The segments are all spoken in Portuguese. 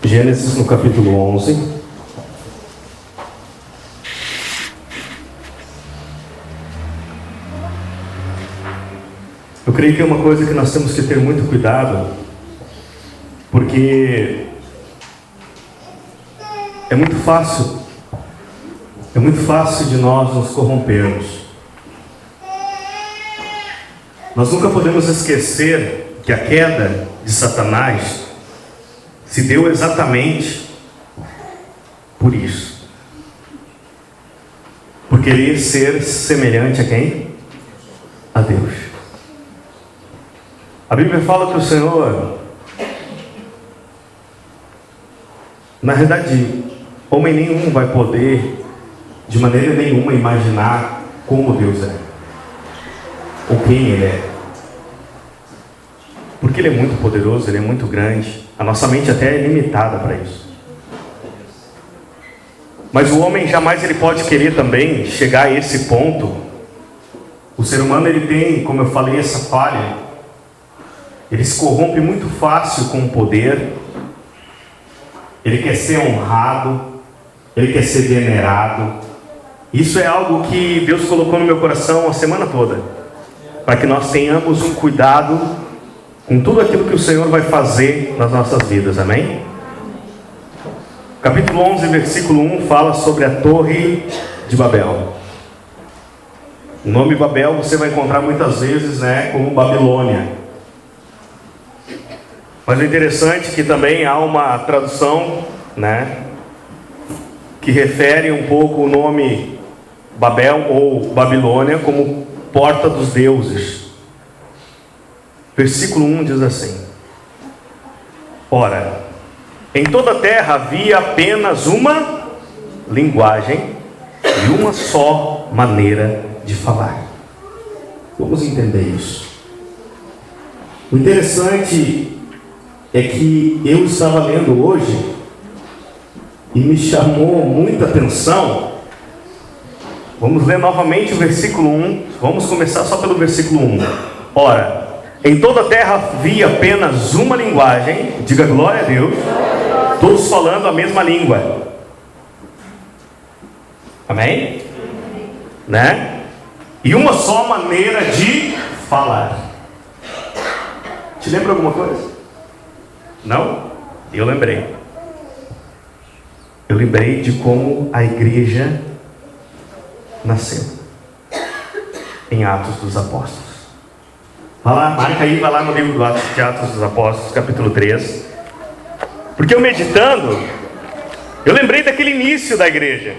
Gênesis no capítulo 11. Eu creio que é uma coisa que nós temos que ter muito cuidado, porque é muito fácil de nós nos corrompermos. Nós nunca podemos esquecer que a queda de Satanás se deu exatamente por isso. Por querer ser semelhante a quem? A Deus. A Bíblia fala que o Senhor, na verdade, homem nenhum vai poder, de maneira nenhuma, imaginar como Deus é, ou quem Ele é. Porque Ele é muito poderoso, Ele é muito grande. A nossa mente até é limitada para isso. Mas o homem jamais ele pode querer também chegar a esse ponto. O ser humano ele tem, como eu falei, essa falha. Ele se corrompe muito fácil com o poder. Ele quer ser honrado. Ele quer ser venerado. Isso é algo que Deus colocou no meu coração a semana toda, para que nós tenhamos um cuidado com tudo aquilo que o Senhor vai fazer nas nossas vidas, amém? Capítulo 11, versículo 1 fala sobre a Torre de Babel. O nome Babel você vai encontrar muitas vezes, como Babilônia. Mas o interessante é que também há uma tradução, que refere um pouco o nome Babel ou Babilônia como porta dos deuses. Versículo 1 diz assim: ora, em toda a terra havia apenas uma linguagem e uma só maneira de falar. Vamos entender isso. O interessante é que eu estava lendo hoje e me chamou muita atenção. Vamos ler novamente o versículo 1. Vamos começar só pelo versículo 1. Ora, em toda a terra havia apenas uma linguagem, diga glória a Deus, todos falando a mesma língua. Amém? E uma só maneira de falar. Te lembra alguma coisa? Não? Eu lembrei. Eu lembrei de como a igreja nasceu em Atos dos Apóstolos. Vai lá, marca aí, vai lá no livro de Atos dos Apóstolos, capítulo 3. Porque eu meditando, eu lembrei daquele início da igreja.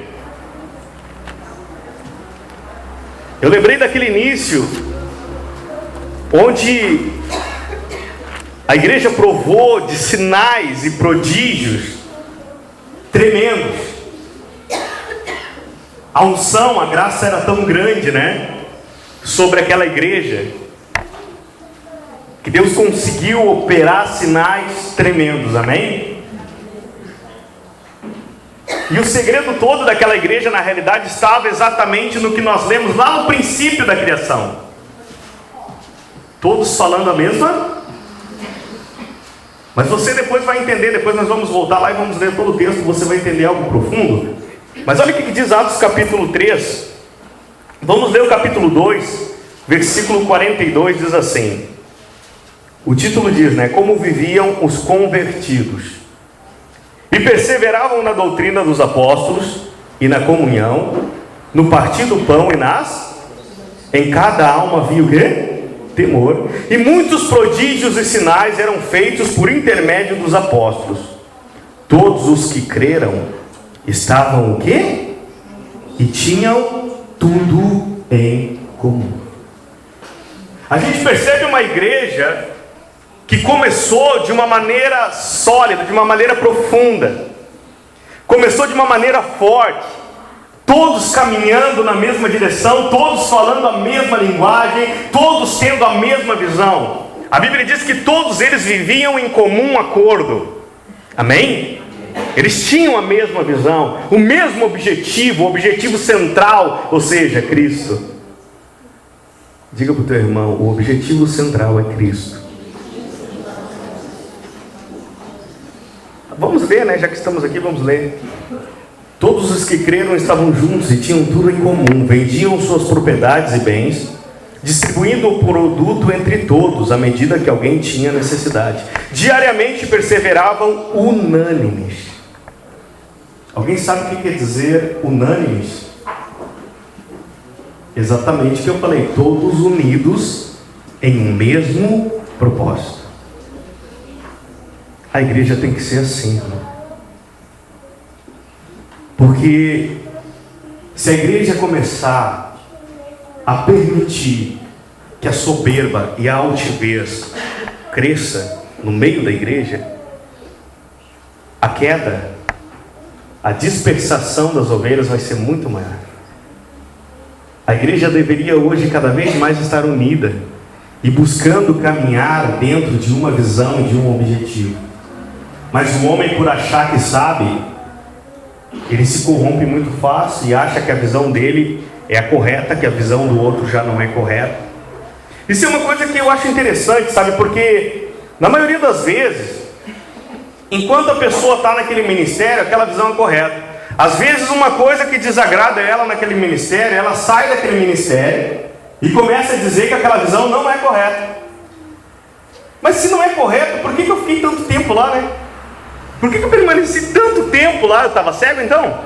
Eu lembrei daquele início onde a igreja provou de sinais e prodígios tremendos. A unção, a graça era tão grande, sobre aquela igreja, que Deus conseguiu operar sinais tremendos, amém? E o segredo todo daquela igreja, na realidade, estava exatamente no que nós lemos lá no princípio da criação. Todos falando a mesma. Mas você depois vai entender, depois nós vamos voltar lá e vamos ler todo o texto, você vai entender algo profundo. Mas olha o que diz Atos capítulo 3. Vamos ler o capítulo 2, versículo 42, diz assim. O título diz, como viviam os convertidos. E perseveravam na doutrina dos apóstolos, e na comunhão, no partir do pão e em cada alma havia o quê? Temor. E muitos prodígios e sinais eram feitos por intermédio dos apóstolos. Todos os que creram estavam o quê? E tinham tudo em comum. A gente percebe uma igreja que começou de uma maneira sólida, de uma maneira profunda. Começou de uma maneira forte. Todos caminhando na mesma direção, todos falando a mesma linguagem, todos tendo a mesma visão. A Bíblia diz que todos eles viviam em comum acordo. Amém? Eles tinham a mesma visão, o mesmo objetivo, o objetivo central, ou seja, Cristo. Diga para o teu irmão, o objetivo central é Cristo. Vamos ler, né? Já que estamos aqui, vamos ler. Todos os que creram estavam juntos e tinham tudo em comum. Vendiam suas propriedades e bens, distribuindo o produto entre todos, à medida que alguém tinha necessidade. Diariamente perseveravam unânimes. Alguém sabe o que quer dizer unânimes? Exatamente o que eu falei. Todos unidos em um mesmo propósito. A igreja tem que ser assim, porque se a igreja começar a permitir que a soberba e a altivez cresça no meio da igreja, a queda, a dispersação das ovelhas vai ser muito maior. A igreja deveria hoje cada vez mais estar unida e buscando caminhar dentro de uma visão e de um objetivo. Mas o homem, por achar que sabe, ele se corrompe muito fácil e acha que a visão dele é a correta, que a visão do outro já não é correta. Isso é uma coisa que eu acho interessante, sabe? Porque na maioria das vezes, enquanto a pessoa está naquele ministério, aquela visão é correta. Às vezes uma coisa que desagrada ela naquele ministério, ela sai daquele ministério e começa a dizer que aquela visão não é correta. Mas se não é correto, por que eu fiquei tanto tempo lá, né? Por que eu permaneci tanto tempo lá? Eu estava cego então?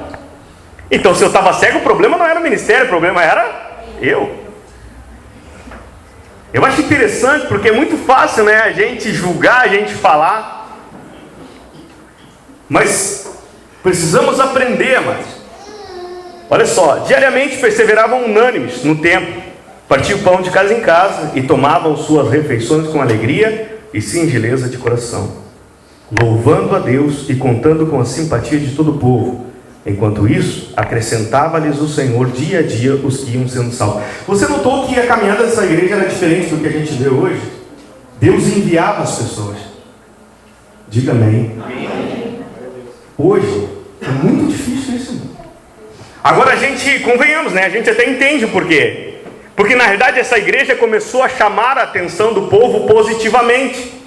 Então se eu estava cego, o problema não era o ministério, o problema era eu. Eu acho interessante porque é muito fácil, né, a gente julgar, a gente falar. Mas precisamos aprender, mas olha só, diariamente perseveravam unânimes no templo, partiam o pão de casa em casa e tomavam suas refeições com alegria e singeleza de coração, louvando a Deus e contando com a simpatia de todo o povo. Enquanto isso, acrescentava-lhes o Senhor dia a dia os que iam sendo salvos. Você notou que a caminhada dessa igreja era diferente do que a gente vê hoje? Deus enviava as pessoas. Diga amém. Hoje é muito difícil isso. Agora a gente, convenhamos, né? A gente até entende o porquê. Porque na verdade essa igreja começou a chamar a atenção do povo positivamente.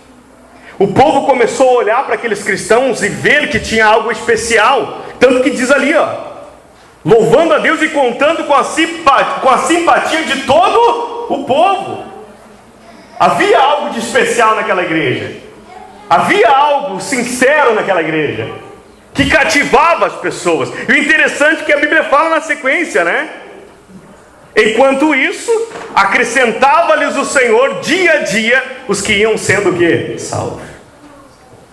O povo começou a olhar para aqueles cristãos e ver que tinha algo especial. Tanto que diz ali, ó, louvando a Deus e contando com a simpatia de todo o povo. Havia algo de especial naquela igreja. Havia algo sincero naquela igreja, que cativava as pessoas. E o interessante é que a Bíblia fala na sequência, né? Enquanto isso, acrescentava-lhes o Senhor dia a dia os que iam sendo o quê? Salvos.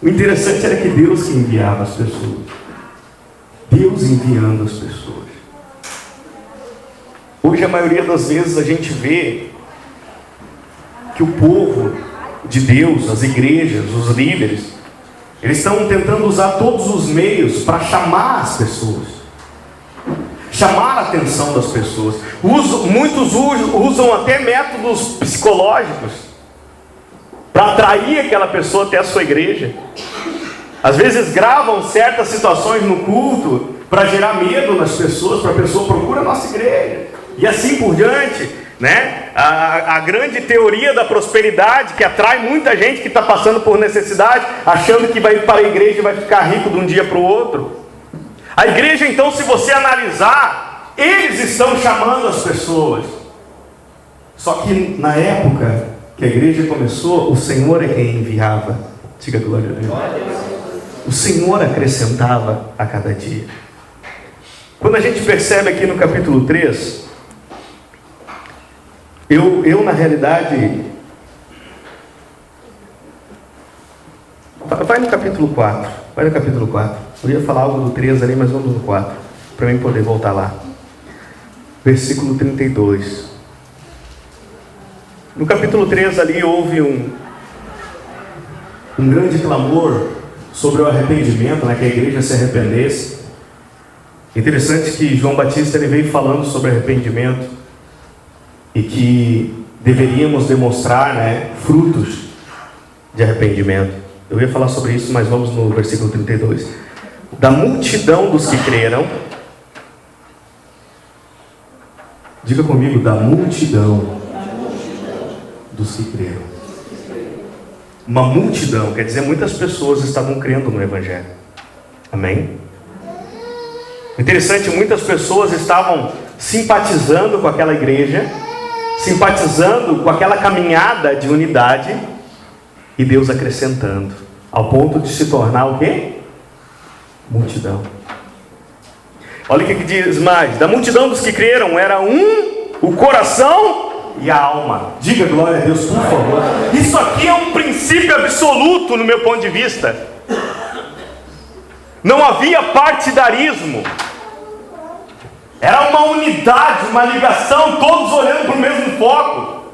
O interessante era que Deus que enviava as pessoas. Deus enviando as pessoas. Hoje a maioria das vezes a gente vê que o povo de Deus, as igrejas, os líderes, eles estão tentando usar todos os meios para chamar as pessoas, chamar a atenção das pessoas. Muitos usam até métodos psicológicos para atrair aquela pessoa até a sua igreja. Às vezes gravam certas situações no culto para gerar medo nas pessoas, para a pessoa procura a nossa igreja, e assim por diante, né? A grande teoria da prosperidade que atrai muita gente que está passando por necessidade, achando que vai para a igreja e vai ficar rico de um dia para o outro. A igreja, então, se você analisar, eles estão chamando as pessoas. Só que na época que a igreja começou, o Senhor é quem enviava. Diga glória a Deus. O Senhor acrescentava a cada dia. Quando a gente percebe aqui no capítulo 3, eu na realidade, vai no capítulo 4, eu ia falar algo do 3 ali, mas vamos no 4, para mim poder voltar lá. Versículo 32. No capítulo 3 ali houve um grande clamor sobre o arrependimento, né, que a igreja se arrependesse. Interessante que João Batista ele veio falando sobre arrependimento e que deveríamos demonstrar, né, frutos de arrependimento. Eu ia falar sobre isso, mas vamos no versículo 32. Da multidão dos que creram, diga comigo, da multidão dos que creram. Uma multidão, quer dizer, muitas pessoas estavam crendo no Evangelho. Amém? Interessante, muitas pessoas estavam simpatizando com aquela igreja, simpatizando com aquela caminhada de unidade, e Deus acrescentando, ao ponto de se tornar o quê? Multidão. Olha o que diz mais: da multidão dos que creram era o coração e a alma. Diga glória a Deus, por favor. Isso aqui é um princípio absoluto no meu ponto de vista. Não havia partidarismo. Era uma unidade, uma ligação, todos olhando para o mesmo foco,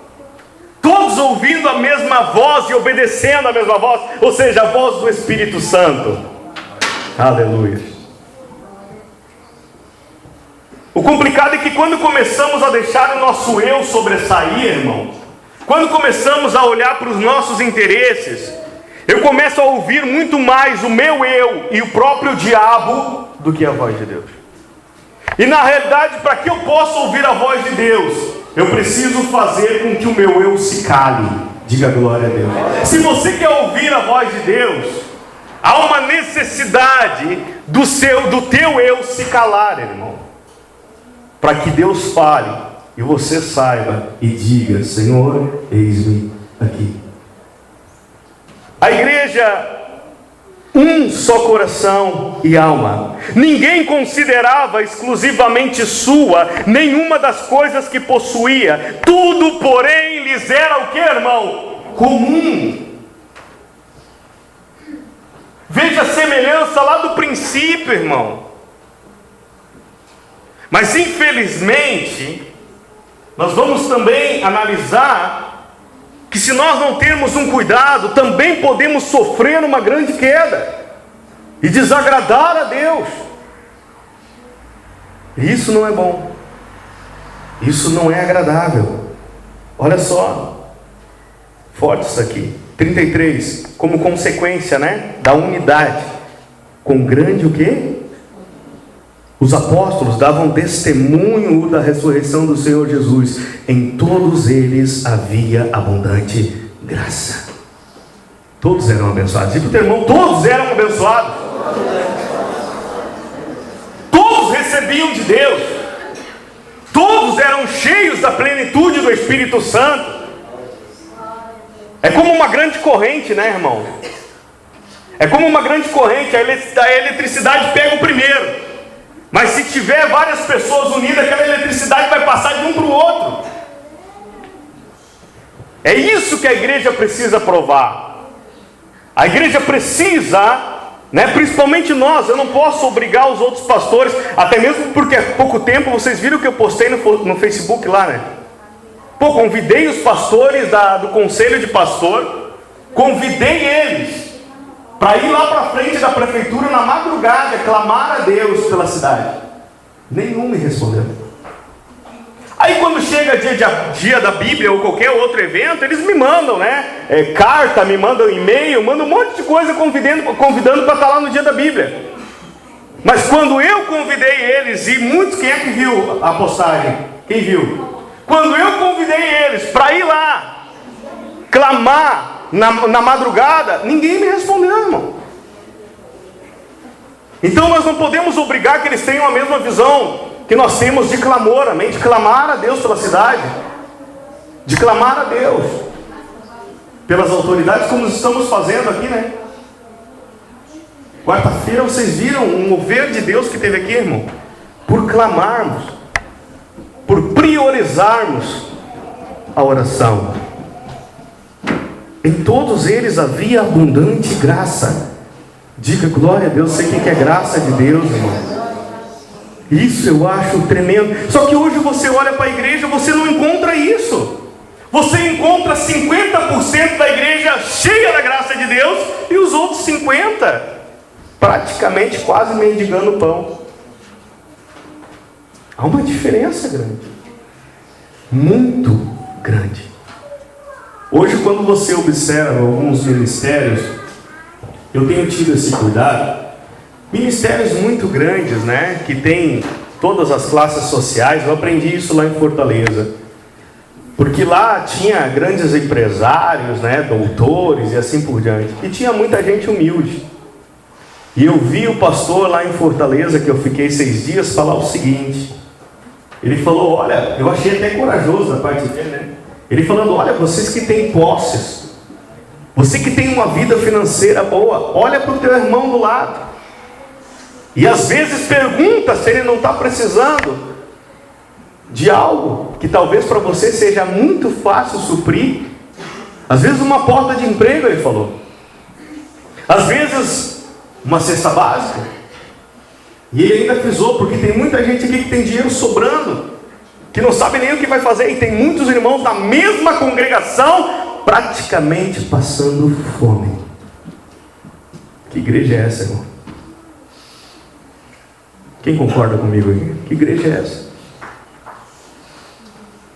todos ouvindo a mesma voz e obedecendo a mesma voz, ou seja, a voz do Espírito Santo. Aleluia. O complicado é que quando começamos a deixar o nosso eu sobressair, irmão, quando começamos a olhar para os nossos interesses, eu começo a ouvir muito mais o meu eu e o próprio diabo do que a voz de Deus. E na realidade, para que eu possa ouvir a voz de Deus, eu preciso fazer com que o meu eu se cale. Diga glória a Deus. Se você quer ouvir a voz de Deus, há uma necessidade do teu eu se calar, irmão, para que Deus fale e você saiba e diga: Senhor, eis-me aqui. A igreja, um só coração e alma. Ninguém considerava exclusivamente sua nenhuma das coisas que possuía. Tudo, porém, lhes era o que, irmão? Comum. Veja a semelhança lá do princípio, irmão. Mas infelizmente, nós vamos também analisar que se nós não termos um cuidado, também podemos sofrer uma grande queda e desagradar a Deus. E isso não é bom. Isso não é agradável. Olha só, forte isso aqui. 33, como consequência, da unidade, com grande o quê? Os apóstolos davam testemunho da ressurreição do Senhor Jesus. Em todos eles havia abundante graça. Todos eram abençoados. Diga para o teu irmão: todos eram abençoados. Todos recebiam de Deus. Todos eram cheios da plenitude do Espírito Santo. É como uma grande corrente, irmão? É como uma grande corrente. A eletricidade pega o primeiro. Mas se tiver várias pessoas unidas, aquela eletricidade vai passar de um para o outro. É isso que a igreja precisa provar. A igreja precisa, principalmente nós. Eu não posso obrigar os outros pastores, até mesmo porque há pouco tempo vocês viram que eu postei no Facebook lá, convidei os pastores do conselho de pastor, convidei eles para ir lá para frente da prefeitura na madrugada, clamar a Deus pela cidade. Nenhum me respondeu. Aí quando chega dia da Bíblia ou qualquer outro evento, eles me mandam, carta, me mandam e-mail, mandam um monte de coisa convidando para estar lá no dia da Bíblia. Mas quando eu convidei eles, e muitos, quem é que viu a postagem? Quem viu? Quando eu convidei eles para ir lá clamar na madrugada, ninguém me respondeu, irmão. Então nós não podemos obrigar que eles tenham a mesma visão que nós temos de clamor, amém? De clamar a Deus pela cidade, de clamar a Deus pelas autoridades, como estamos fazendo aqui, Quarta-feira vocês viram um mover de Deus que teve aqui, irmão, por clamarmos, por priorizarmos a oração. Em todos eles havia abundante graça. Diga glória a Deus. Sei o que é graça de Deus, irmão. Isso eu acho tremendo. Só que hoje você olha para a igreja, você não encontra isso. Você encontra 50% da igreja cheia da graça de Deus e os outros 50% praticamente quase mendigando pão. Há uma diferença grande, muito grande. Hoje, quando você observa alguns ministérios, eu tenho tido esse cuidado, ministérios muito grandes, que tem todas as classes sociais. Eu aprendi isso lá em Fortaleza, porque lá tinha grandes empresários, doutores e assim por diante, e tinha muita gente humilde. E eu vi o pastor lá em Fortaleza, que eu fiquei 6 dias, falar o seguinte. Ele falou, olha, eu achei até corajoso da parte dele, né? Ele falando, olha, vocês que têm posses, você que tem uma vida financeira boa, olha para o teu irmão do lado. E às vezes pergunta se ele não está precisando de algo que talvez para você seja muito fácil suprir. Às vezes uma porta de emprego, ele falou. Às vezes uma cesta básica. E ele ainda frisou, porque tem muita gente aqui que tem dinheiro sobrando, que não sabe nem o que vai fazer. E tem muitos irmãos da mesma congregação praticamente passando fome. Que igreja é essa, irmão? Quem concorda comigo aqui? Que igreja é essa?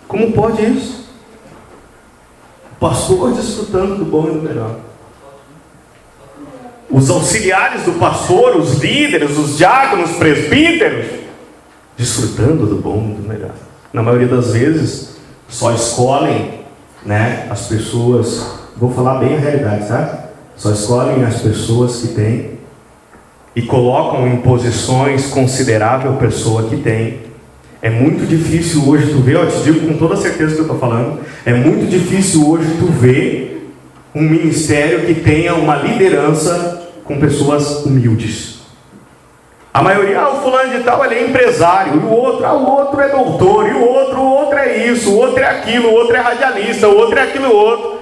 Como pode isso? O pastor desfrutando do bom e do melhor. Os auxiliares do pastor, os líderes, os diáconos, presbíteros, desfrutando do bom e do melhor. Na maioria das vezes, só escolhem, né, as pessoas, vou falar bem a realidade, tá? Só escolhem as pessoas que têm e colocam em posições considerável a pessoa que tem. É muito difícil hoje tu ver, eu te digo com toda certeza que eu estou falando, é muito difícil hoje tu ver um ministério que tenha uma liderança com pessoas humildes. A maioria, o fulano de tal, ele é empresário, e o outro é doutor, e o outro é isso, o outro é aquilo, o outro é radialista, o outro é aquilo outro.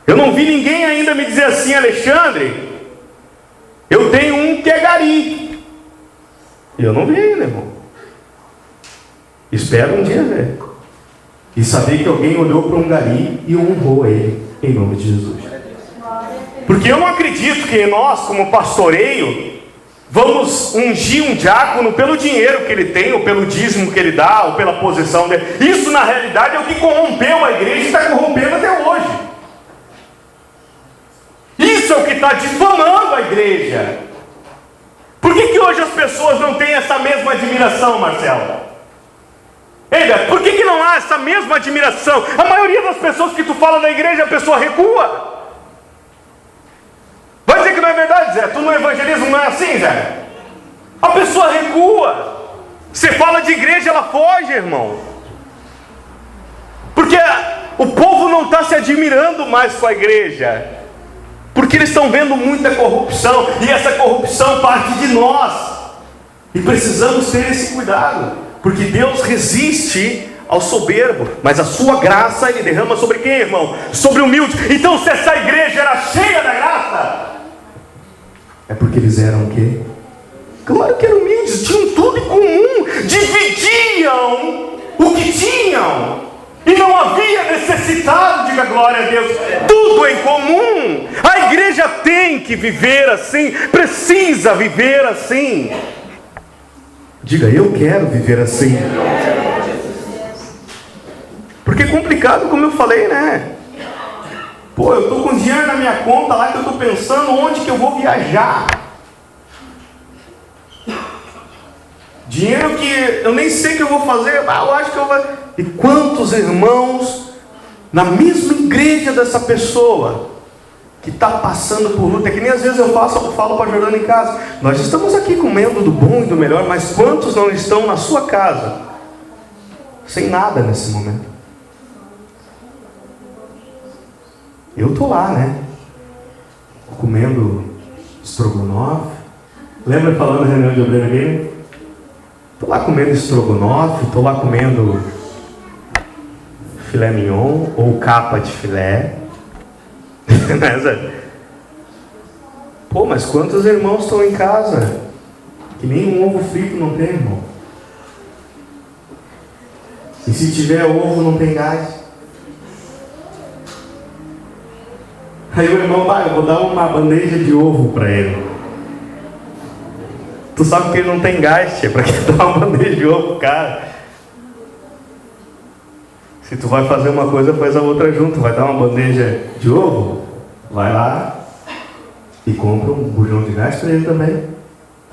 Eu não vi ninguém ainda me dizer assim, Alexandre, eu tenho um que é gari. Eu não vi ainda, irmão. Espero um dia ver. E saber que alguém olhou para um gari e honrou ele, em nome de Jesus. Porque eu não acredito que nós, como pastoreio, vamos ungir um diácono pelo dinheiro que ele tem, ou pelo dízimo que ele dá, ou pela posição dele. Isso, na realidade, é o que corrompeu a igreja e está corrompendo até hoje. Isso é o que está difamando a igreja. Por que hoje as pessoas não têm essa mesma admiração, Marcelo? Ei, Beto, por que não há essa mesma admiração? A maioria das pessoas que tu fala da igreja, a pessoa recua. Vai dizer que não é verdade, Zé? Tu no evangelismo não é assim, Zé? A pessoa recua. Você fala de igreja, ela foge, irmão. Porque o povo não está se admirando mais com a igreja. Porque eles estão vendo muita corrupção. E essa corrupção parte de nós. E precisamos ter esse cuidado. Porque Deus resiste ao soberbo, mas a sua graça Ele derrama sobre quem, irmão? Sobre o humilde. Então, se essa igreja era cheia da graça, é porque eles eram o quê? Claro que eram humildes, tinham tudo em comum, dividiam o que tinham, e não havia necessidade, diga glória a Deus, tudo em comum. A igreja tem que viver assim, precisa viver assim. Diga, eu quero viver assim. Porque é complicado, como eu falei, né? Pô, eu estou com dinheiro na minha conta lá que eu estou pensando onde que eu vou viajar. Dinheiro que eu nem sei o que eu vou fazer, eu acho que eu vou... E quantos irmãos na mesma igreja dessa pessoa que está passando por luta, é que nem às vezes eu falo para a Jordana em casa, nós estamos aqui comendo do bom e do melhor, mas quantos não estão na sua casa, sem nada nesse momento? Eu estou lá, né? Comendo estrogonofe. Lembra falando na reunião de obreiro aqui? Estou lá comendo estrogonofe, estou lá comendo filé mignon ou capa de filé. Pô, mas quantos irmãos estão em casa que nem um ovo frito não tem, irmão? E se tiver ovo não tem gás. Aí o irmão vai, eu vou dar uma bandeja de ovo para ele. Tu sabe que ele não tem gás, tia, para que dar uma bandeja de ovo, cara? Se tu vai fazer uma coisa, faz a outra junto. Vai dar uma bandeja de ovo? Vai lá e compra um bujão de gás para ele também.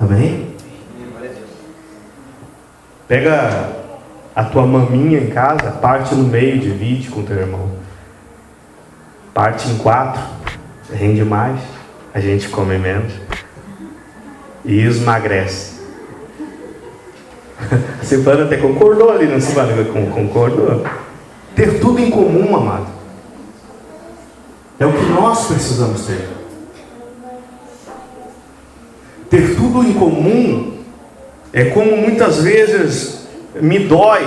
Amém? Pega a tua maminha em casa, parte no meio, divide com teu irmão. Parte em 4, rende mais. a gente come menos e esmagrece. A Silvana até concordou ali, não, Silvana? Concordou. Ter tudo em comum, amado, é o que nós precisamos ter. Ter tudo em comum é como muitas vezes me dói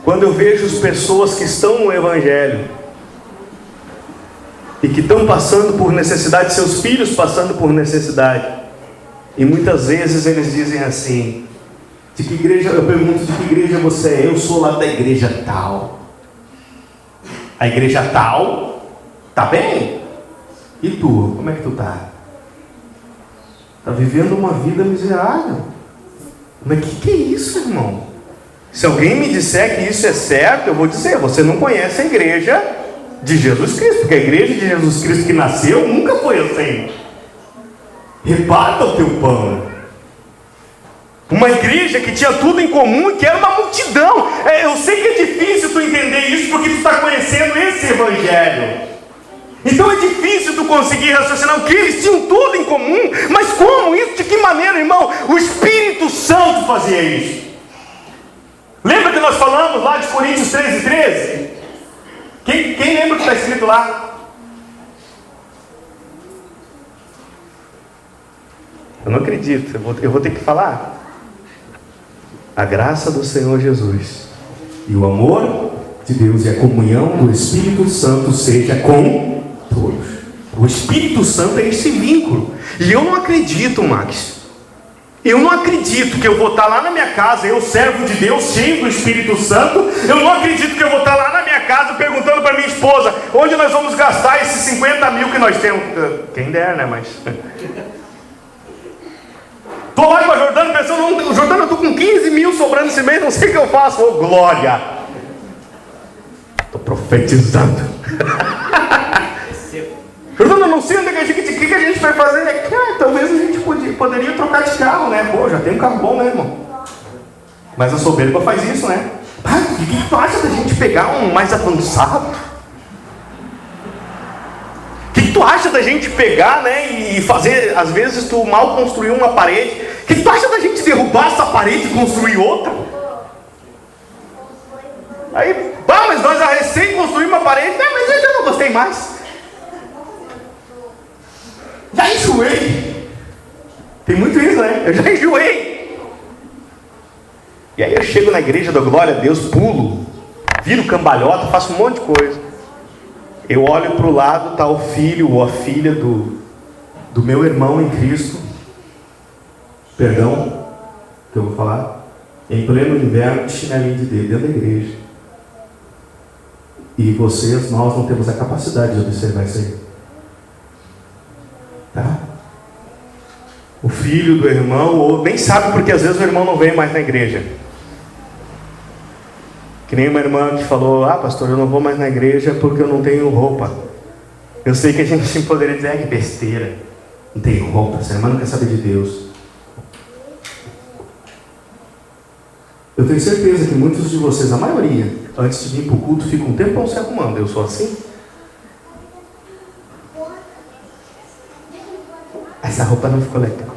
quando eu vejo as pessoas que estão no Evangelho e que estão passando por necessidade, seus filhos passando por necessidade, e muitas vezes eles dizem assim: de que igreja? Eu pergunto: de que igreja você é? Eu sou lá da igreja tal. A igreja tal tá bem? E tu? Como é que tu tá? Tá vivendo uma vida miserável. Mas que é isso, irmão? Se alguém me disser que isso é certo, eu vou dizer: você não conhece a igreja de Jesus Cristo, porque a igreja de Jesus Cristo que nasceu nunca foi assim. Reparta o teu pão. Uma igreja que tinha tudo em comum e que era uma multidão. Eu sei que é difícil tu entender isso porque tu está conhecendo esse Evangelho. Então é difícil tu conseguir raciocinar o que eles tinham tudo em comum. Mas como isso? De que maneira, irmão? O Espírito Santo fazia isso. Lembra que nós falamos lá de Coríntios 13:13? Quem lembra o que está escrito lá? Eu não acredito, eu vou ter que falar. A graça do Senhor Jesus e o amor de Deus e a comunhão do Espírito Santo seja com todos. O Espírito Santo é esse vínculo. E eu não acredito, Max. Eu não acredito que eu vou estar lá na minha casa, eu, servo de Deus, cheio do Espírito Santo. Eu não acredito que eu vou estar lá na minha casa perguntando para minha esposa: onde nós vamos gastar esses 50 mil que nós temos? Quem der, né? Mas... Estou lá com a Jordana pensando: Jordana, eu estou com 15 mil sobrando esse mês, não sei o que eu faço. Oh, glória! Estou profetizando. Jordana, não sei onde é que a gente vai fazer aqui. Talvez a gente poderia trocar de carro, né? Pô, já tem um carro bom, né, irmão? Mas a soberba faz isso, né? O que tu acha da gente pegar um mais avançado? O que tu acha da gente pegar, né, e fazer, às vezes tu mal construiu uma parede, o que tu acha da gente derrubar essa parede e construir outra? Aí, mas nós já recém construímos uma parede, mas eu já não gostei mais. Já enjoei. Tem muito isso, né? Eu já enjoei. E aí eu chego na igreja da glória a Deus, pulo, viro cambalhota, faço um monte de coisa. Eu olho para o lado, está o filho ou a filha do meu irmão em Cristo. Perdão, que eu vou falar. Em pleno inverno, de chinelinho de dedo dentro da igreja. E nós não temos a capacidade de observar isso aí. Tá? O filho do irmão, ou nem sabe porque às vezes o irmão não vem mais na igreja. Que nem uma irmã que falou: pastor, eu não vou mais na igreja porque eu não tenho roupa. Eu sei que a gente poderia dizer: que besteira, não tem roupa, essa irmã não quer saber de Deus. Eu tenho certeza que muitos de vocês, a maioria, antes de vir para o culto, ficam um tempão se arrumando. Eu sou assim. Essa roupa não ficou legal.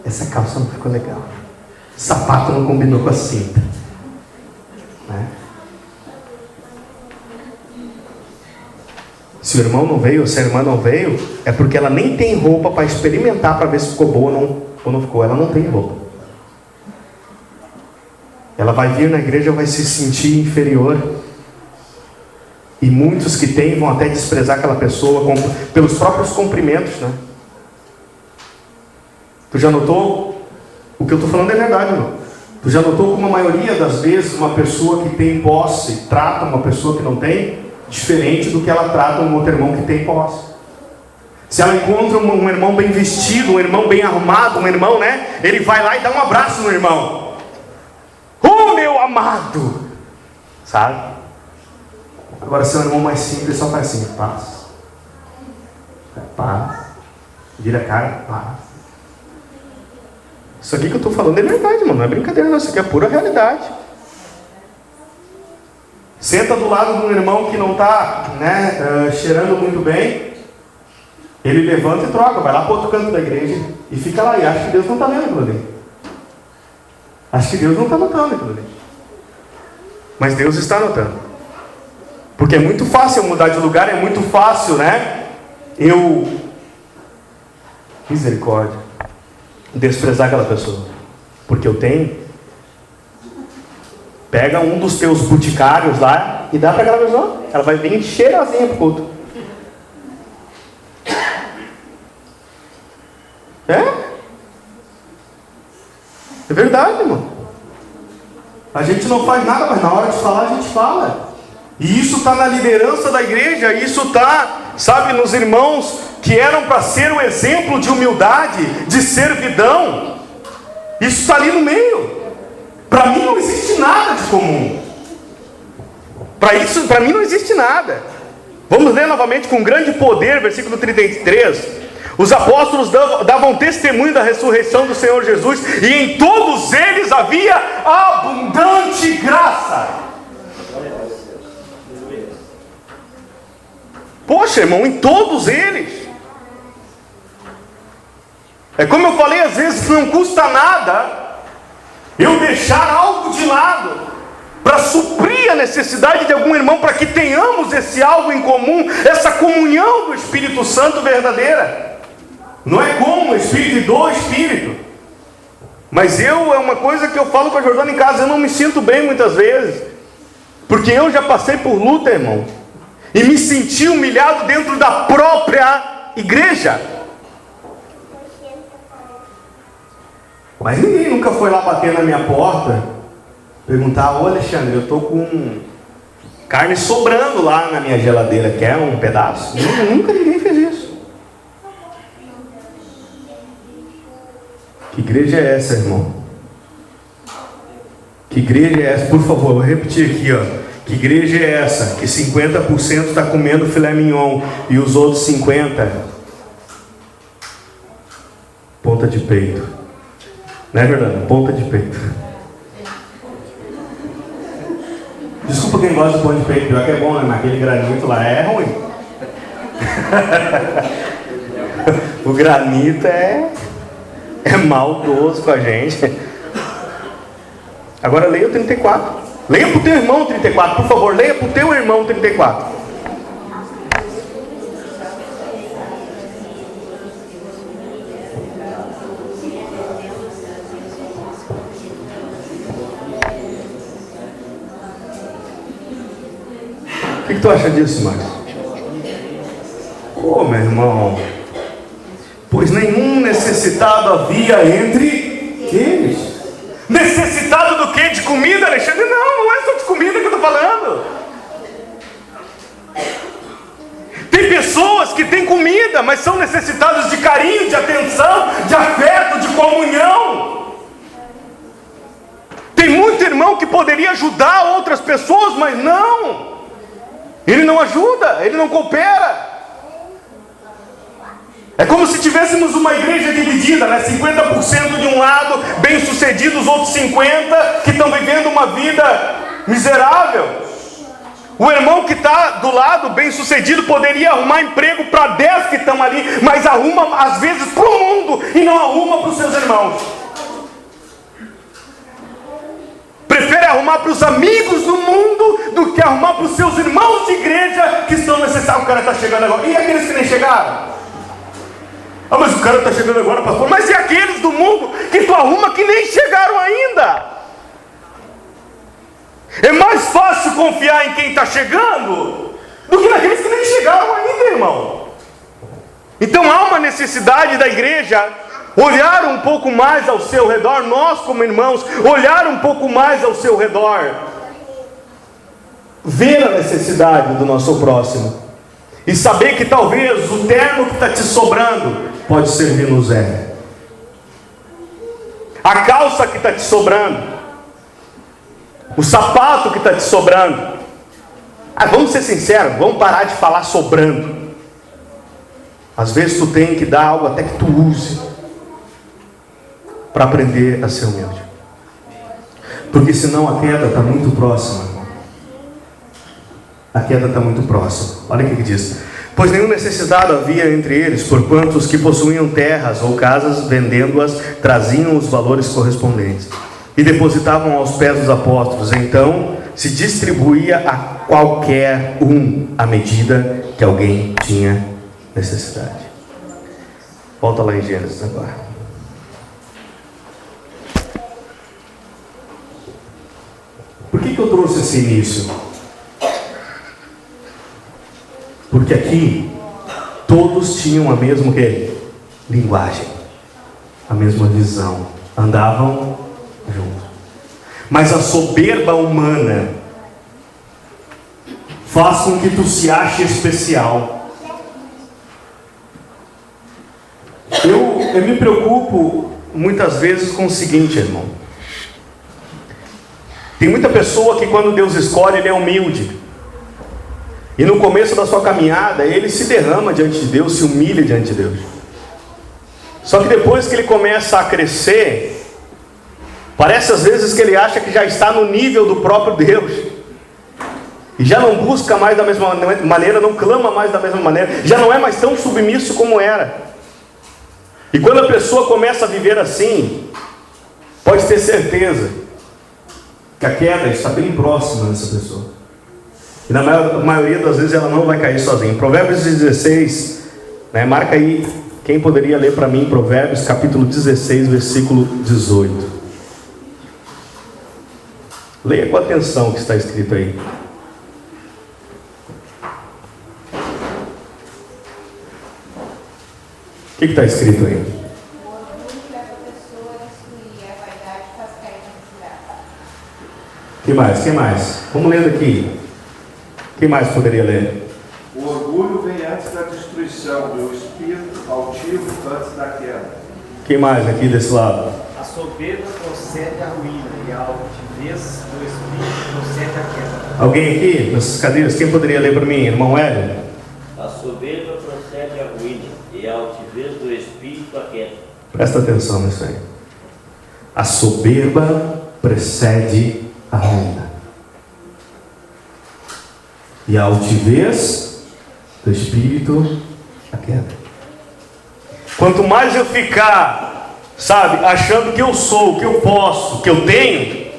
Essa calça não ficou legal. O sapato não combinou com a cinta. Né? Se o irmão não veio, ou se a irmã não veio, é porque ela nem tem roupa para experimentar para ver se ficou boa ou não ficou. Ela não tem roupa. Ela vai vir na igreja, vai se sentir inferior. E muitos que têm vão até desprezar aquela pessoa pelos próprios cumprimentos, né? Tu já notou? O que eu estou falando é verdade, irmão. Tu já notou como a maioria das vezes uma pessoa que tem posse trata uma pessoa que não tem diferente do que ela trata um outro irmão que tem posse? Se ela encontra um irmão bem vestido, um irmão bem arrumado, um irmão, né? Ele vai lá e dá um abraço no irmão. Oh, meu amado! Sabe? Agora, se é um irmão mais simples, só faz assim: paz. Paz. Vira a cara, paz. Isso aqui que eu estou falando é verdade, mano. Não é brincadeira, não. Isso aqui é pura realidade. Senta do lado de um irmão que não está, né, cheirando muito bem. Ele levanta e troca, vai lá para outro canto da igreja e fica lá. E acha que Deus não está vendo aquilo ali. Acho que Deus não está notando aquilo ali. Mas Deus está notando. Porque é muito fácil eu mudar de lugar, é muito fácil, né? Misericórdia. Desprezar aquela pessoa. Porque eu tenho. Pega um dos teus boticários lá e dá para aquela pessoa. Ela vai vir cheirosinha pro culto. É verdade, irmão. A gente não faz nada, mas na hora de falar a gente fala. E isso está na liderança da igreja. Isso está, sabe, nos irmãos que eram para ser o exemplo de humildade, de servidão. Isso está ali no meio. Para mim não existe nada de comum. Para mim não existe nada. Vamos ler novamente com grande poder, versículo 33. Os apóstolos davam testemunho da ressurreição do Senhor Jesus, e em todos eles havia abundante graça. Poxa, irmão, em todos eles. É como eu falei, às vezes não custa nada eu deixar algo de lado para suprir a necessidade de algum irmão, para que tenhamos esse algo em comum, essa comunhão do Espírito Santo verdadeira. Não é com o Espírito e do Espírito. Mas é uma coisa que eu falo com a Jordana em casa, eu não me sinto bem muitas vezes, porque eu já passei por luta, irmão, e me senti humilhado dentro da própria igreja. Mas ninguém nunca foi lá bater na minha porta, perguntar: ô Alexandre, eu estou com carne sobrando lá na minha geladeira, quer um pedaço? Nunca ninguém fez isso. Que igreja é essa, irmão? Que igreja é essa? Por favor, vou repetir aqui, ó. Que igreja é essa? Que 50% está comendo filé mignon e os outros 50% ponta de peito. Não é verdade? Ponta de peito. Desculpa quem gosta de ponta de peito, pior que é bom, né? Mas aquele granito lá é ruim. O granito é maldoso com a gente. Agora leia o 34. Leia para o teu irmão 34, por favor. Leia para o teu irmão 34. O que tu acha disso, Marcos? Ô, meu irmão, pois nenhum necessitado havia entre eles. Necessitado do quê? De comida, Alexandre? Não é só de comida que eu estou falando. Tem pessoas que têm comida, mas são necessitados de carinho, de atenção, de afeto, de comunhão. Tem muito irmão que poderia ajudar outras pessoas, mas não. Ele não ajuda, ele não coopera. É como se tivéssemos uma igreja dividida, né? 50% de um lado, bem sucedido, os outros 50% que estão vivendo uma vida miserável. O irmão que está do lado, bem sucedido, poderia arrumar emprego para 10 que estão ali, mas arruma às vezes para o mundo e não arruma para os seus irmãos. Prefere arrumar para os amigos do mundo do que arrumar para os seus irmãos de igreja que estão necessitados. O cara está chegando agora. E aqueles que nem chegaram? Ah, mas o cara está chegando agora, pastor. Mas e aqueles do mundo que tu arruma que nem chegaram ainda? É mais fácil confiar em quem está chegando do que naqueles que nem chegaram ainda, irmão. Então há uma necessidade da igreja olhar um pouco mais ao seu redor, nós como irmãos, olhar um pouco mais ao seu redor, ver a necessidade do nosso próximo e saber que talvez o terno que está te sobrando pode servir no Zé, a calça que está te sobrando, o sapato que está te sobrando. Vamos ser sinceros, vamos parar de falar sobrando. Às vezes tu tem que dar algo até que tu use para aprender a ser humilde, porque senão a queda está muito próxima. A queda está muito próxima. Olha o que diz: Pois nenhum necessitado havia entre eles, porquanto os que possuíam terras ou casas, vendendo-as, traziam os valores correspondentes e depositavam aos pés dos apóstolos. Então se distribuía a qualquer um à medida que alguém tinha necessidade. Volta lá em Gênesis agora. Por que eu trouxe esse início? Porque aqui todos tinham a mesma linguagem, a mesma visão, andavam juntos. Mas a soberba humana faz com que tu se ache especial. Eu me preocupo muitas vezes com o seguinte, irmão. Tem muita pessoa que quando Deus escolhe, ele é humilde. E no começo da sua caminhada, ele se derrama diante de Deus, se humilha diante de Deus. Só que depois que ele começa a crescer, parece às vezes que ele acha que já está no nível do próprio Deus. E já não busca mais da mesma maneira, não clama mais da mesma maneira, já não é mais tão submisso como era. E quando a pessoa começa a viver assim, pode ter certeza que a queda está bem próxima dessa pessoa. E na maioria das vezes ela não vai cair sozinha. Provérbios 16, marca aí, quem poderia ler para mim Provérbios capítulo 16, versículo 18. Leia com atenção o que está escrito aí. O que está escrito aí? O orgulho leva a pessoa a destruir, e a vaidade faz cair na desgraça. Quem mais? Vamos lendo aqui. Quem mais poderia ler? O orgulho vem antes da destruição, e o espírito altivo antes da queda. Quem mais aqui desse lado? A soberba procede à ruína, e a altivez do espírito procede à queda. Alguém aqui nessas cadeiras? Quem poderia ler para mim? Irmão Hélio? A soberba procede à ruína, e a altivez do espírito à queda. Presta atenção nisso aí. A soberba precede a ruína, e a altivez do espírito a queda. Quanto mais eu ficar, achando que eu sou, que eu posso, que eu tenho,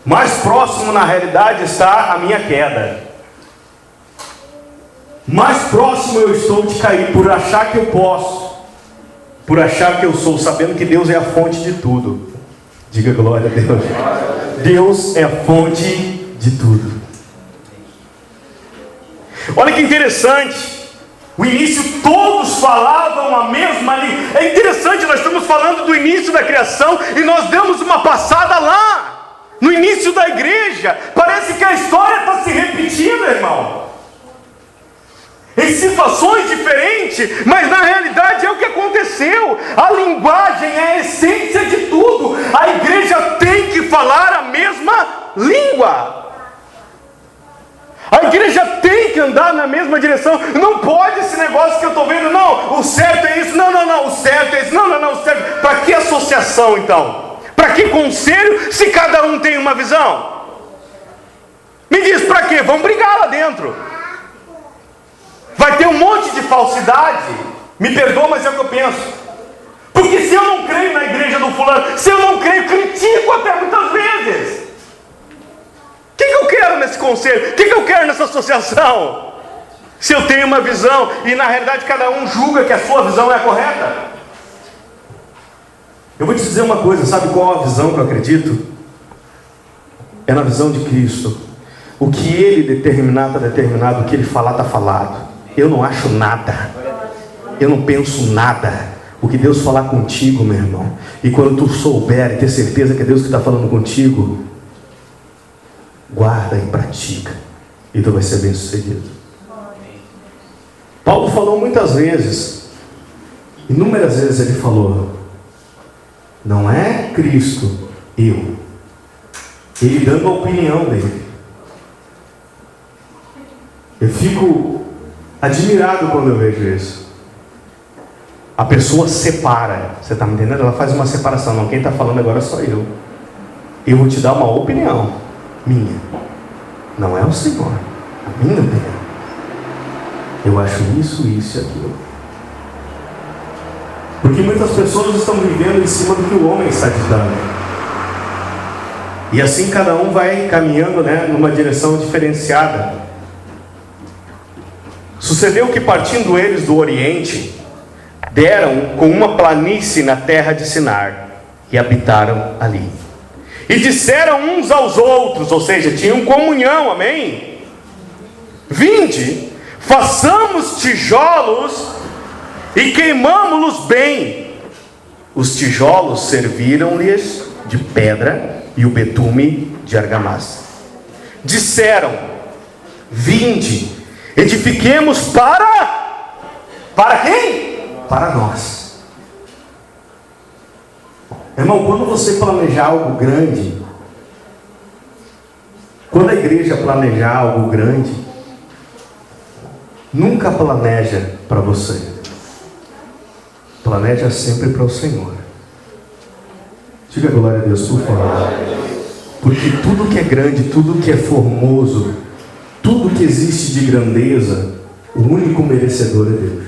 mais próximo na realidade está a minha queda. Mais próximo eu estou de cair, por achar que eu posso, por achar que eu sou, sabendo que Deus é a fonte de tudo. Diga glória a Deus. Deus é a fonte de tudo. Olha que interessante, o início todos falavam a mesma língua. É interessante, nós estamos falando do início da criação e nós demos uma passada lá, no início da igreja. Parece que a história está se repetindo, irmão, em situações diferentes, mas na realidade é o que aconteceu. A linguagem é a essência de tudo. A igreja tem que falar a mesma língua. A igreja tem que andar na mesma direção. Não pode esse negócio que eu estou vendo. Não, o certo é isso. Não, o certo é isso. Não, o certo. Para que associação então? Para que conselho se cada um tem uma visão? Me diz, para quê? Vamos brigar lá dentro. Vai ter um monte de falsidade. Me perdoa, mas é o que eu penso. Porque se eu não creio na igreja do fulano, se eu não creio, critico até muitas vezes. O que eu quero nesse conselho? O que eu quero nessa associação? Se eu tenho uma visão e na realidade cada um julga que a sua visão é a correta. Eu vou te dizer uma coisa, sabe qual a visão que eu acredito? É na visão de Cristo. O que Ele determinar está determinado, o que Ele falar está falado. Eu não acho nada, eu não penso nada. O que Deus falar contigo, meu irmão, e quando tu souber e ter certeza que é Deus que está falando contigo, guarda e pratica, e tu vai ser bem sucedido. Paulo falou muitas vezes, inúmeras vezes ele falou, não é Cristo, eu. Ele dando a opinião dele. Eu fico admirado quando eu vejo isso. A pessoa separa, você está me entendendo? Ela faz uma separação, não, quem está falando agora sou eu. Eu vou te dar uma opinião minha, não é o Senhor, a minha opinião. eu acho isso, isso e aquilo. Porque muitas pessoas estão vivendo em cima do que o homem está ditando. E assim cada um vai caminhando, numa direção diferenciada. Sucedeu que, partindo eles do Oriente, deram com uma planície na terra de Sinar e habitaram ali. E disseram uns aos outros, ou seja, tinham comunhão, amém? Vinde, façamos tijolos e queimamo-los bem. Os tijolos serviram-lhes de pedra e o betume de argamassa. Disseram: vinde, edifiquemos para quem? Para nós. Irmão, quando você planejar algo grande, quando a igreja planejar algo grande, nunca planeja para você. Planeja sempre para o Senhor. Diga glória a Deus, por favor. Porque tudo que é grande, tudo que é formoso, tudo que existe de grandeza, o único merecedor é Deus.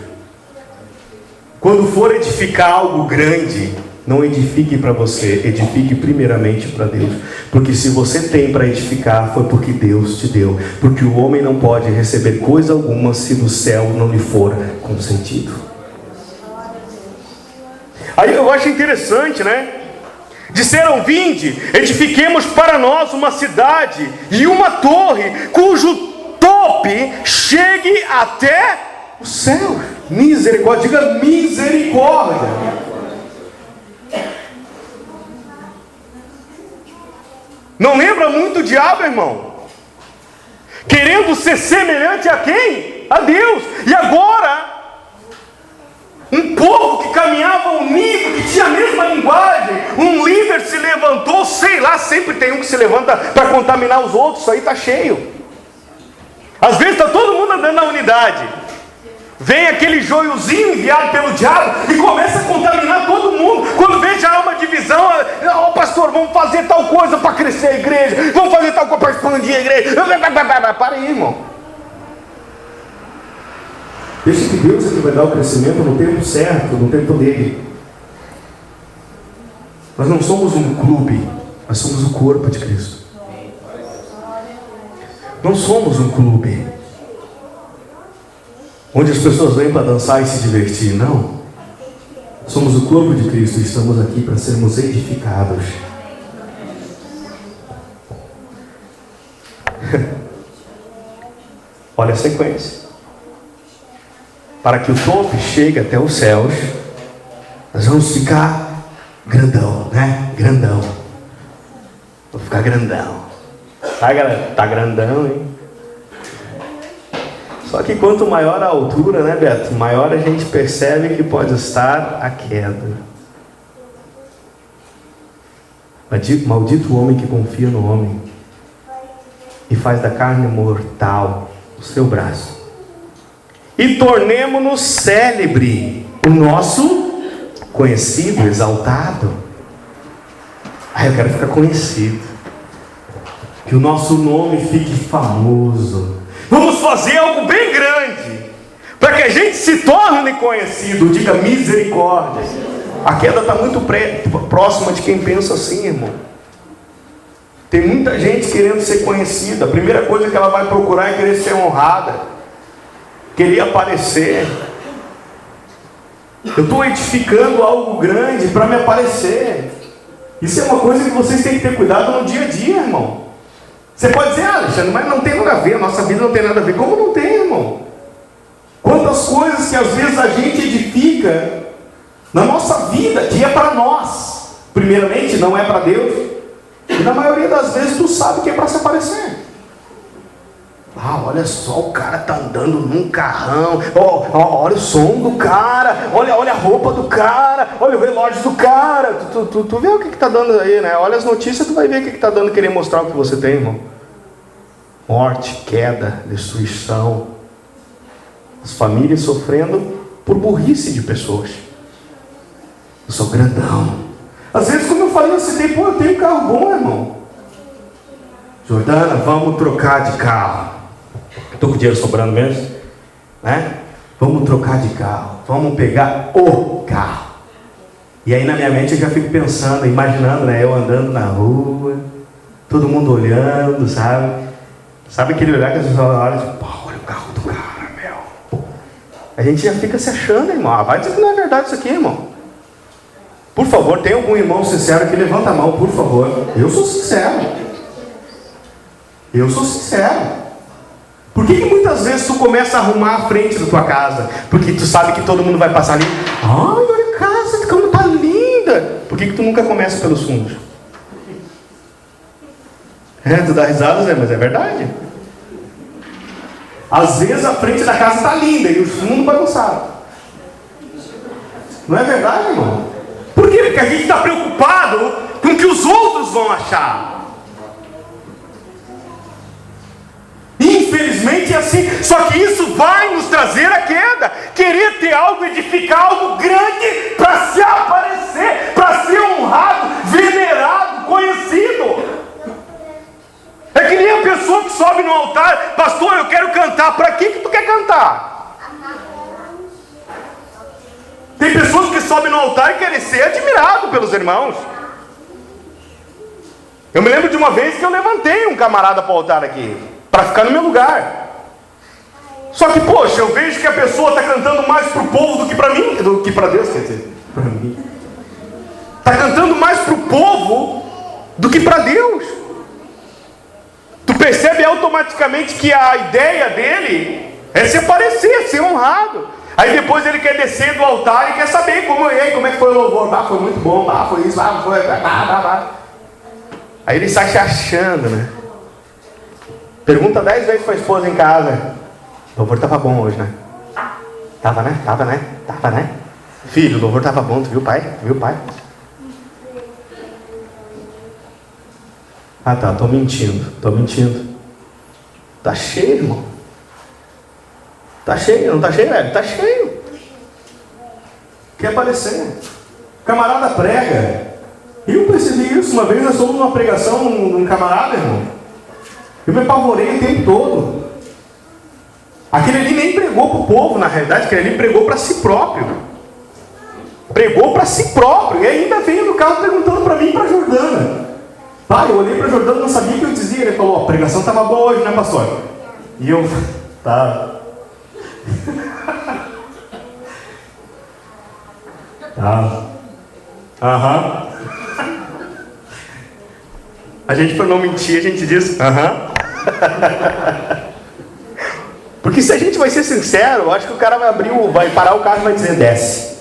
Quando for edificar algo grande, não edifique para você, edifique primeiramente para Deus. Porque se você tem para edificar, foi porque Deus te deu. Porque o homem não pode receber coisa alguma se do céu não lhe for concedido. Aí eu acho interessante, Disseram: vinde, edifiquemos para nós uma cidade e uma torre, cujo tope chegue até o céu. Misericórdia, diga misericórdia. Não lembra muito o diabo, irmão? Querendo ser semelhante a quem? A Deus. E agora, um povo que caminhava unido, que tinha a mesma linguagem, um líder se levantou, sei lá, sempre tem um que se levanta para contaminar os outros, isso aí está cheio. Às vezes está todo mundo andando na unidade, vem aquele joiozinho enviado pelo diabo e começa a contaminar todo mundo. Quando vê, já há uma divisão: pastor, vamos fazer tal coisa para crescer a igreja, vamos fazer tal coisa para expandir a igreja. Para aí, irmão. Deixa que Deus é que vai dar o crescimento no tempo certo, no tempo dele. Nós não somos um clube, nós somos o corpo de Cristo. Não somos um clube onde as pessoas vêm para dançar e se divertir, não. Somos o corpo de Cristo e estamos aqui para sermos edificados. Olha a sequência. Para que o topo chegue até os céus, nós vamos ficar grandão, Grandão. Vou ficar grandão. Tá, galera? Tá grandão, hein? Só que quanto maior a altura, Beto? Maior a gente percebe que pode estar a queda. Maldito o homem que confia no homem e faz da carne mortal o seu braço. E tornemo-nos célebre, o nosso conhecido, exaltado. Eu quero ficar conhecido. Que o nosso nome fique famoso. Vamos fazer algo bem grande, para que a gente se torne conhecido. Diga misericórdia. A queda está muito próxima de quem pensa assim, irmão. Tem muita gente querendo ser conhecida. A primeira coisa que ela vai procurar é querer ser honrada, querer aparecer. Eu estou edificando algo grande para me aparecer. Isso é uma coisa que vocês têm que ter cuidado no dia a dia, irmão. Você pode dizer: Alexandre, mas não tem nada a ver, a nossa vida não tem nada a ver. Como não tem, irmão? Quantas coisas que às vezes a gente edifica na nossa vida, que é para nós, primeiramente, não é para Deus. E na maioria das vezes tu sabe que é para se aparecer. Olha só, o cara tá andando num carrão. Olha o som do cara. Olha a roupa do cara. Olha o relógio do cara. Tu vê o que tá dando aí, Olha as notícias, tu vai ver o que tá dando, querer mostrar o que você tem, irmão. Morte, queda, destruição. As famílias sofrendo por burrice de pessoas. Eu sou grandão. Às vezes, como eu falei, eu citei: eu tenho um carro bom, irmão. Jordana, vamos trocar de carro. Estou com dinheiro sobrando mesmo. né? Vamos trocar de carro, vamos pegar o carro. E aí na minha mente eu já fico pensando, imaginando, né? Eu andando na rua, todo mundo olhando, sabe? Sabe aquele olhar que as pessoas olham e dizem, pô, olha o carro do cara, meu. A gente já fica se achando, irmão. Ah, vai dizer que não é verdade isso aqui, irmão. Por favor, tem algum irmão sincero que levanta a mão, por favor. Eu sou sincero. Eu sou sincero. Por que muitas vezes tu começa a arrumar a frente da tua casa? Porque tu sabe que todo mundo vai passar ali. Ai, olha a casa, como tá linda. Por que tu nunca começa pelos fundos? Tu dá risada, Zé, mas é verdade. Às vezes a frente da casa está linda e o fundo bagunçado. Não é verdade, irmão? Por quê? Porque a gente está preocupado com o que os outros vão achar. Infelizmente é assim. Só que isso vai nos trazer a queda. Querer ter algo, edificar algo grande para se aparecer, para ser honrado, venerado, conhecido. É que nem a pessoa que sobe no altar, pastor, eu quero cantar. Para que tu quer cantar? Tem pessoas que sobem no altar e querem ser admirados pelos irmãos. Eu me lembro de uma vez que eu levantei um camarada para o altar aqui, para ficar no meu lugar. Só que, poxa, eu vejo que a pessoa está cantando mais para o povo do que para mim, do que para Deus, quer dizer, para mim. Está cantando mais para o povo do que para Deus. Tu percebe automaticamente que a ideia dele é se aparecer, ser honrado. Aí depois ele quer descer do altar e quer saber como é que foi o louvor. Ah, foi muito bom, ah, foi isso, ah, foi... Aí ele sai se achando, né? Pergunta 10 vezes para a esposa em casa. O louvor estava bom hoje, né? Tava, né? Tava, né? Filho, o louvor estava bom, tu viu, pai? Ah, tá, tô mentindo. Tá cheio, irmão. Tá cheio, não tá cheio, velho? Tá cheio. Quer aparecer. Camarada prega. E eu percebi isso. Uma vez nós fomos numa pregação num camarada, irmão. Eu me apavorei o tempo todo. Aquele ali nem pregou pro povo, na realidade. Aquele ali pregou para si próprio. Pregou para si próprio. E ainda veio no carro perguntando para mim e para Jordana. Pai, eu olhei para Jordana, não sabia o que eu dizia. Ele falou, a pregação estava boa hoje, né, pastor? E eu, tá. Aham. A gente, para não mentir, a gente diz, aham. Porque se a gente vai ser sincero, eu acho que o cara vai parar o carro e vai dizer, desce.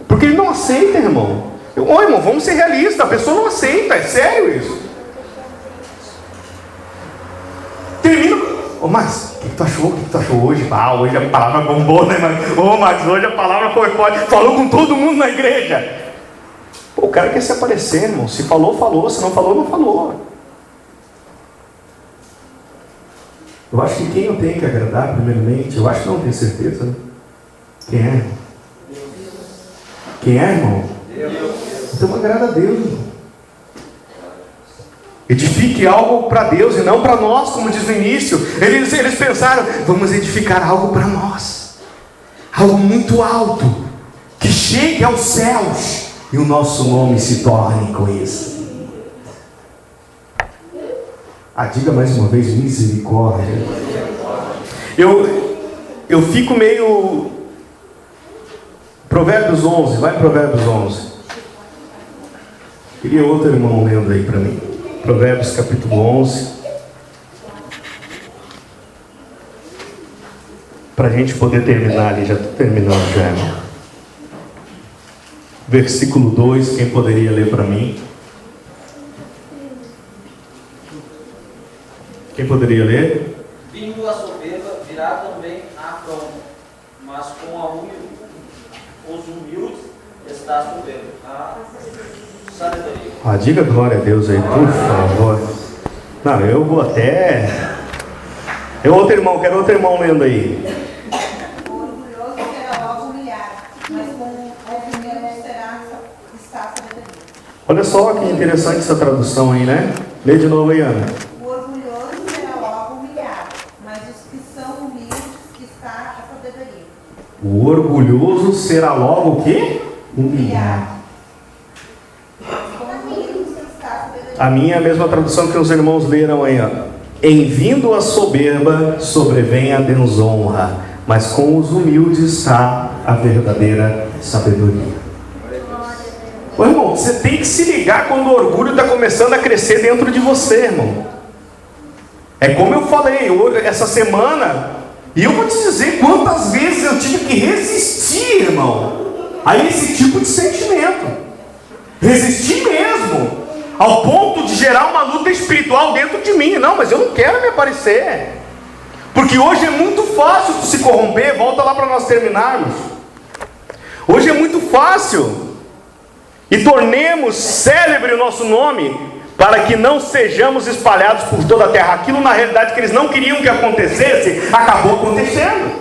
Porque ele não aceita, irmão. Ô, irmão, vamos ser realistas, a pessoa não aceita, é sério isso. Termina. Ô, Max, o que tu achou? O que tu achou hoje? Ah, hoje a palavra bombou, né, Max? Ô, Max, hoje a palavra foi forte. Falou com todo mundo na igreja. Pô, o cara quer se aparecer, irmão. Se falou, falou. Se não falou, não falou. Eu acho que quem eu tenho que agradar, primeiramente, eu acho que não tenho certeza, né? Quem é? Quem é, irmão? Então agrada a Deus, irmão. Edifique algo para Deus e não para nós, como diz no início. Eles pensaram, vamos edificar algo para nós. Algo muito alto, que chegue aos céus e o nosso nome se torne conhecido. Diga mais uma vez, misericórdia. Eu fico meio... Provérbios 11, vai Provérbios 11. Queria outro irmão lendo aí para mim. Provérbios capítulo 11. Para a gente poder terminar ali, já estou terminando já, irmão. Versículo 2, quem poderia ler para mim? Quem poderia ler? Vindo a soberba, virá também a cão, mas com os humildes está soberba. A sabedoria. Diga glória a Deus aí, por favor. Não, eu vou até... quero outro irmão lendo aí. O orgulhoso será logo humilhado, mas com o humilde está a sabedoria. Olha só que interessante essa tradução aí, né? Lê de novo aí, Ana. O orgulhoso será logo humilhado, mas os que são humildes sabedoria. O orgulhoso será logo o quê? Humilhado. Com humilde está a sabedoria. A minha é a mesma tradução que os irmãos leram aí, ó. Em vindo a soberba, sobrevém a desonra, mas com os humildes está a verdadeira sabedoria. Ô, irmão, você tem que se ligar quando o orgulho está começando a crescer dentro de você, irmão. É como eu falei essa semana, e eu vou te dizer quantas vezes eu tive que resistir, irmão, a esse tipo de sentimento. Resistir mesmo, ao ponto de gerar uma luta espiritual dentro de mim. Não, mas eu não quero me aparecer, porque hoje é muito fácil tu se corromper. Volta lá para nós terminarmos. Hoje é muito fácil. E tornemos célebre o nosso nome, para que não sejamos espalhados por toda a terra. Aquilo na realidade que eles não queriam que acontecesse, acabou acontecendo.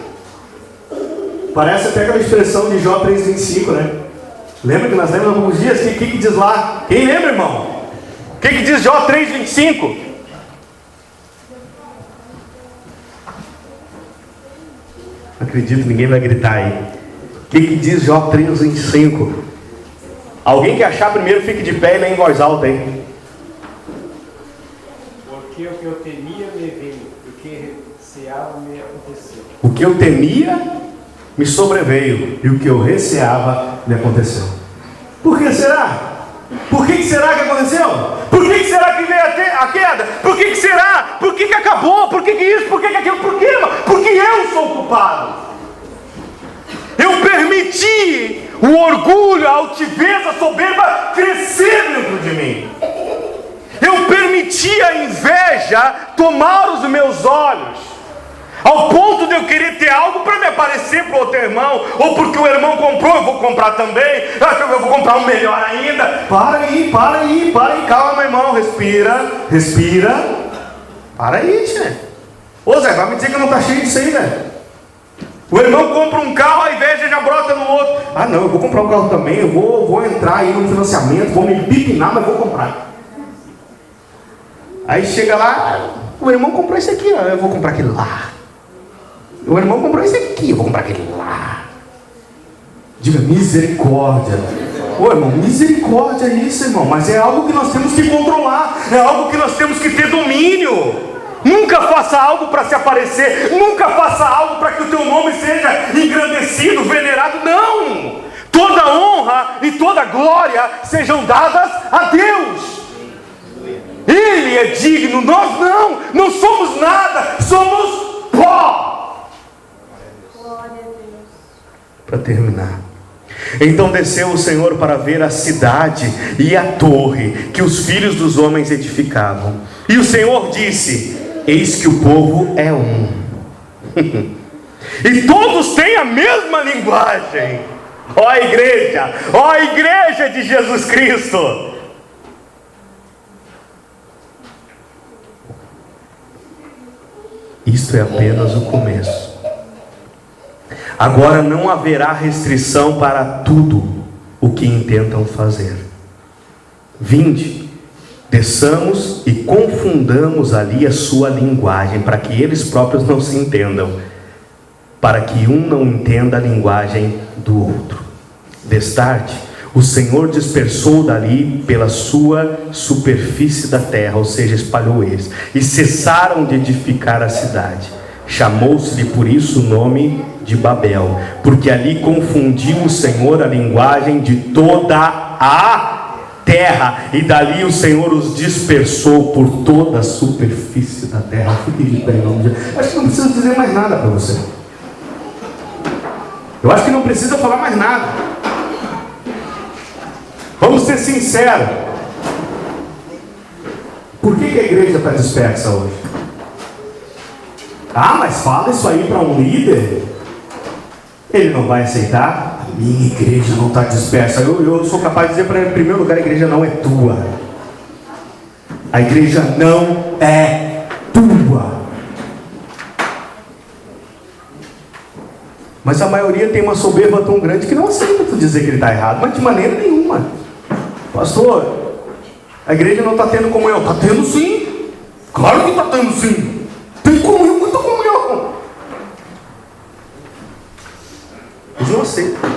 Parece até aquela expressão de Jó 3,25, né? Lembra que nós lemos alguns dias? O que diz lá? Quem lembra, irmão? O que diz Jó 3,25? Não acredito, ninguém vai gritar aí. O que diz Jó 3,25? Alguém que achar primeiro, fique de pé e lê em voz alta aí. Porque o que eu temia me veio, o que receava me aconteceu. O que eu temia me sobreveio, e o que eu receava me aconteceu. Por que será? Por que será que aconteceu? Por que será que veio a queda? Por que será? Por que acabou? Por que isso? Por que aquilo? Por quê? Porque eu sou culpado. Eu permiti o orgulho, a altivez, a soberba crescer dentro de mim. Eu permiti a inveja tomar os meus olhos, ao ponto de eu querer ter algo para me aparecer para o outro irmão, ou porque o irmão comprou, eu vou comprar também, eu vou comprar um melhor ainda. Para aí, calma, irmão, respira. Para aí, tia. Ô Zé, vai me dizer que não está cheio disso aí, né? O irmão compra um carro, a inveja já brota no outro. Ah não, eu vou comprar um carro também, eu vou entrar aí no financiamento, vou me pipinar, mas vou comprar. Aí chega lá, o irmão comprou esse aqui, ó, eu vou comprar aquele lá. O irmão comprou esse aqui, eu vou comprar aquele lá. Diga misericórdia. Ô irmão, misericórdia é isso, irmão, mas é algo que nós temos que controlar, é algo que nós temos que ter domínio. Nunca faça algo para se aparecer, nunca faça algo para que o teu nome seja engrandecido, venerado. Não! Toda honra e toda glória sejam dadas a Deus. Ele é digno, nós não somos nada, somos pó. Para terminar, então desceu o Senhor para ver a cidade e a torre que os filhos dos homens edificavam. E o Senhor disse: eis que o povo é um, e todos têm a mesma linguagem. Ó a igreja de Jesus Cristo. Isto é apenas o começo. Agora não haverá restrição para tudo o que intentam fazer. Vinde, desçamos e confundamos ali a sua linguagem, para que eles próprios não se entendam, para que um não entenda a linguagem do outro. Destarte, o Senhor dispersou dali pela sua superfície da terra, ou seja, espalhou eles, e cessaram de edificar a cidade. Chamou-se-lhe por isso o nome de Babel, porque ali confundiu o Senhor a linguagem de toda a terra, e dali o Senhor os dispersou por toda a superfície da terra. Fique de pé em nome de Jesus. Acho que não preciso dizer mais nada para você. Eu acho que não precisa falar mais nada. Vamos ser sinceros. Por que a igreja está dispersa hoje? Ah, mas fala isso aí para um líder. Ele não vai aceitar. A minha igreja não está dispersa. Eu sou capaz de dizer para ele, em primeiro lugar, a igreja não é tua. A igreja não é tua. Mas a maioria tem uma soberba tão grande que não aceita tu dizer que ele está errado, mas de maneira nenhuma. Pastor, a igreja não está tendo comunhão. Está tendo sim. Claro que está tendo sim. Tem comunhão, muita comunhão. Eles não aceitam.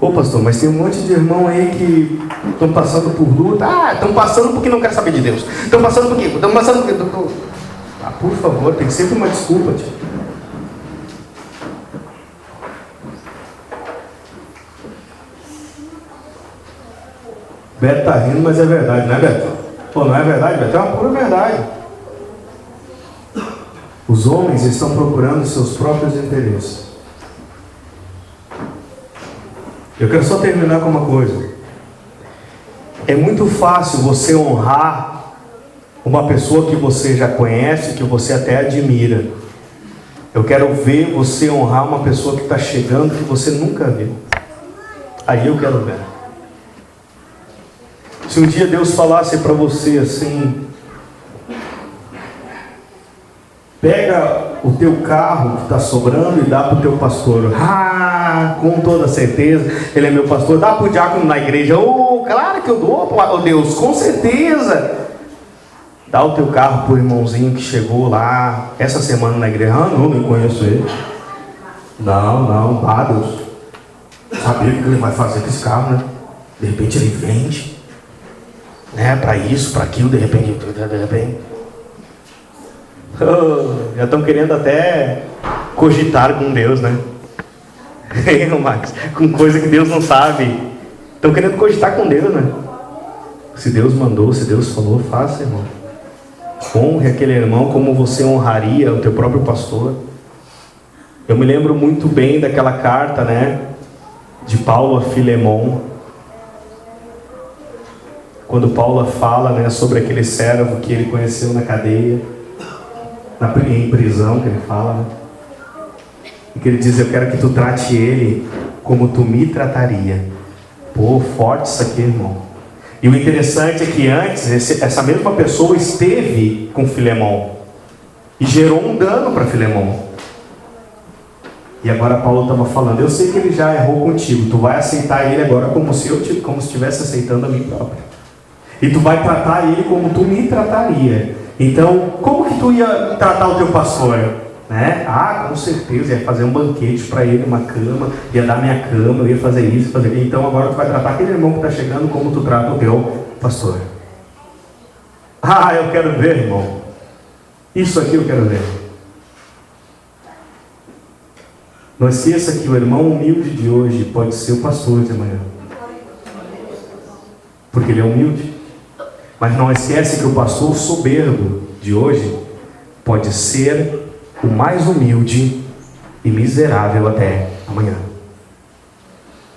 Ô pastor, mas tem um monte de irmão aí que estão passando por luta. Estão passando porque não querem saber de Deus. Estão passando por quê? Estão passando porque... por favor, tem sempre uma desculpa, tio. Beto tá rindo, mas é verdade, não é, Beto? Pô, não é verdade, Beto? É uma pura verdade. Os homens estão procurando seus próprios interesses. Eu quero só terminar com uma coisa. É muito fácil você honrar uma pessoa que você já conhece, que você até admira. Eu quero ver você honrar uma pessoa que está chegando, que você nunca viu. Aí eu quero ver. Se um dia Deus falasse para você assim: pega o teu carro que está sobrando e dá para o teu pastor. Com toda certeza, ele é meu pastor. Dá para o diácono na igreja. Claro que eu dou, Deus, com certeza. Dá o teu carro para o irmãozinho que chegou lá essa semana na igreja. Não, nem conheço ele. Não, Deus. Sabia o que ele vai fazer com esse carro, né? De repente ele vende, né? Para isso, para aquilo, de repente. Já estão querendo até cogitar com Deus, né? Max, com coisa que Deus não sabe. Estão querendo cogitar com Deus, né? Se Deus mandou, se Deus falou, faça, irmão. Honre aquele irmão como você honraria o teu próprio pastor. Eu me lembro muito bem daquela carta, né, de Paulo a Filemon, quando Paulo fala, né, sobre aquele servo que ele conheceu na cadeia, em prisão, que ele fala, né? E que ele diz: eu quero que tu trate ele como tu me trataria. Pô, forte isso aqui, irmão. E o interessante é que antes, essa mesma pessoa esteve com Filemon e gerou um dano para Filemon. E agora Paulo estava falando: eu sei que ele já errou contigo, tu vai aceitar ele agora como se estivesse aceitando a mim próprio. E tu vai tratar ele como tu me trataria. Então, como que tu ia tratar o teu pastor? Né? Com certeza, ia fazer um banquete para ele, uma cama, ia dar minha cama, eu ia fazer isso, fazer aquilo. Então agora tu vai tratar aquele irmão que está chegando como tu trata o teu pastor. Eu quero ver, irmão. Isso aqui eu quero ver. Não esqueça que o irmão humilde de hoje pode ser o pastor de amanhã. Porque ele é humilde. Mas não esquece que o pastor soberbo de hoje pode ser o mais humilde e miserável até amanhã.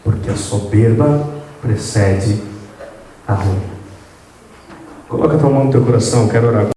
Porque a soberba precede a ruim. Coloca a tua mão no teu coração, quero orar.